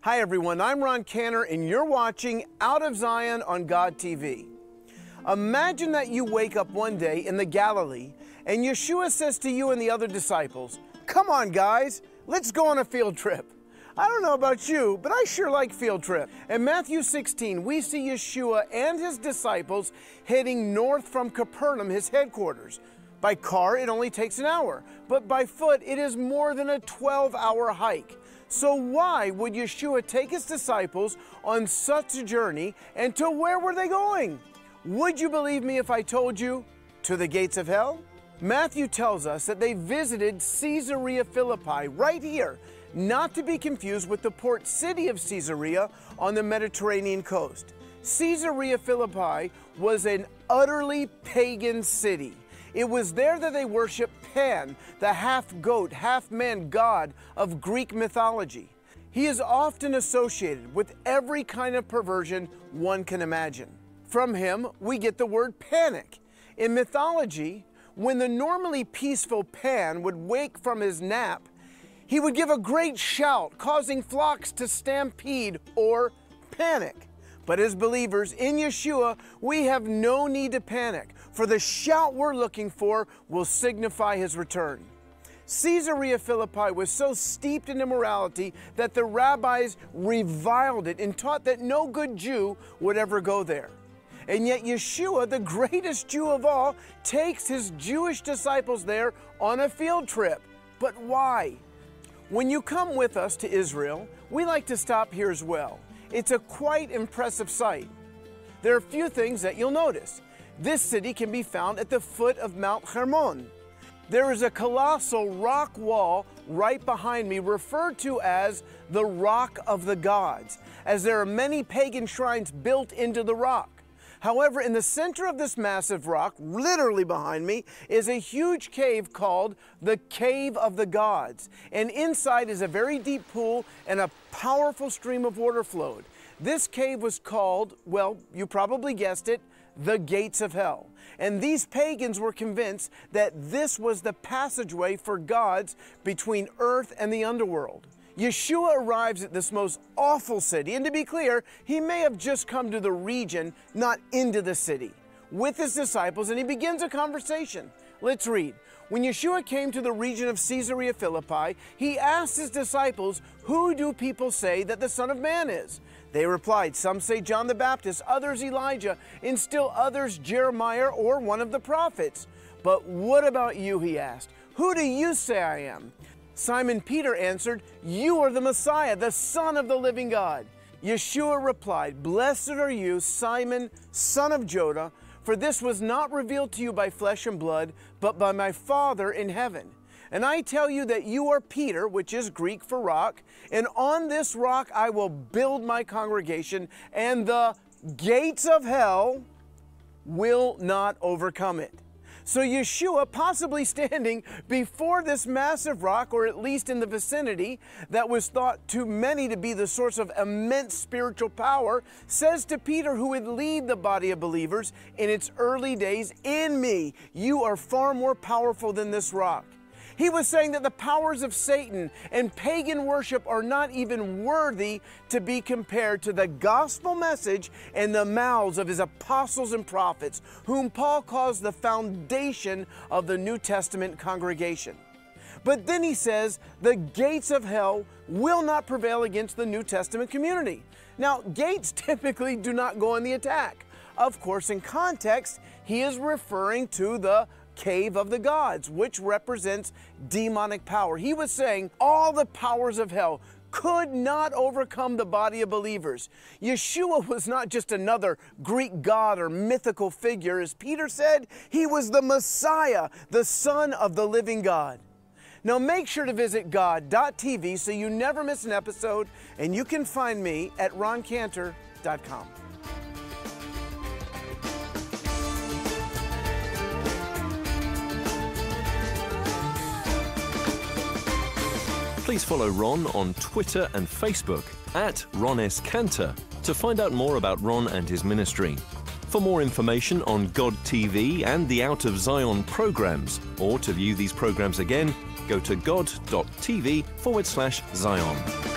Hi everyone, I'm Ron Cantor and you're watching Out of Zion on GODTV. Imagine that you wake up one day in the Galilee and Yeshua says to you and the other disciples, "Come on guys, let's go on a field trip." I don't know about you, but I sure like field trip. In Matthew 16, we see Yeshua and his disciples heading north from Capernaum, his headquarters. By car, it only takes an hour, but by foot, it is more than a 12-hour hike. So why would Yeshua take his disciples on such a journey, and to where were they going? Would you believe me if I told you? To the gates of hell? Matthew tells us that they visited Caesarea Phillipi right here, not to be confused with the port city of Caesarea on the Mediterranean coast. Caesarea Phillipi was an utterly pagan city. It was there that they worshiped Pan, the half-goat, half-man god of Greek mythology. He is often associated with every kind of perversion one can imagine. From him, we get the word panic. In mythology, when the normally peaceful Pan would wake from his nap, he would give a great shout, causing flocks to stampede or panic. But as believers in Yeshua, we have no need to panic, for the shout we're looking for will signify his return. Caesarea Philippi was so steeped in immorality that the rabbis reviled it and taught that no good Jew would ever go there. And yet Yeshua, the greatest Jew of all, takes his Jewish disciples there on a field trip. But why? When you come with us to Israel, we like to stop here as well. It's a quite impressive sight. There are a few things that you'll notice. This city can be found at the foot of Mount Hermon. There is a colossal rock wall right behind me referred to as the Rock of the Gods, as there are many pagan shrines built into the rock. However, in the center of this massive rock, literally behind me, is a huge cave called the Cave of the Gods. And inside is a very deep pool and a powerful stream of water flowed. This cave was called, well, you probably guessed it, the gates of hell. And these pagans were convinced that this was the passageway for gods between earth and the underworld. Yeshua arrives at this most awful city, and to be clear, he may have just come to the region, not into the city, with his disciples, and he begins a conversation. Let's read. When Yeshua came to the region of Caesarea Philippi, he asked his disciples, "Who do people say that the Son of Man is?" They replied, "Some say John the Baptist, others Elijah, and still others Jeremiah or one of the prophets." "But what about you?" he asked. "Who do you say I am?" Simon Peter answered, "You are the Messiah, the Son of the living God." Yeshua replied, "Blessed are you, Simon, son of Jonah, for this was not revealed to you by flesh and blood, but by my Father in heaven. And I tell you that you are Peter," which is Greek for rock, "and on this rock I will build my congregation, and the gates of hell will not overcome it." So Yeshua, possibly standing before this massive rock, or at least in the vicinity, that was thought to many to be the source of immense spiritual power, says to Peter, who would lead the body of believers in its early days, "In me, you are far more powerful than this rock." He was saying that the powers of Satan and pagan worship are not even worthy to be compared to the gospel message and the mouths of his apostles and prophets, whom Paul calls the foundation of the New Testament congregation. But then he says, the gates of hell will not prevail against the New Testament community. Now, gates typically do not go on the attack. Of course, in context, he is referring to the Cave of the Gods, which represents demonic power. He was saying all the powers of hell could not overcome the body of believers. Yeshua was not just another Greek god or mythical figure. As Peter said, he was the Messiah, the Son of the living God. Now make sure to visit GODTV so you never miss an episode, and you can find me at roncantor.com. Please follow Ron on Twitter and Facebook at Ron S. Cantor to find out more about Ron and his ministry. For more information on GODTV and the Out of Zion programs, or to view these programs again, go to god.tv/Zion.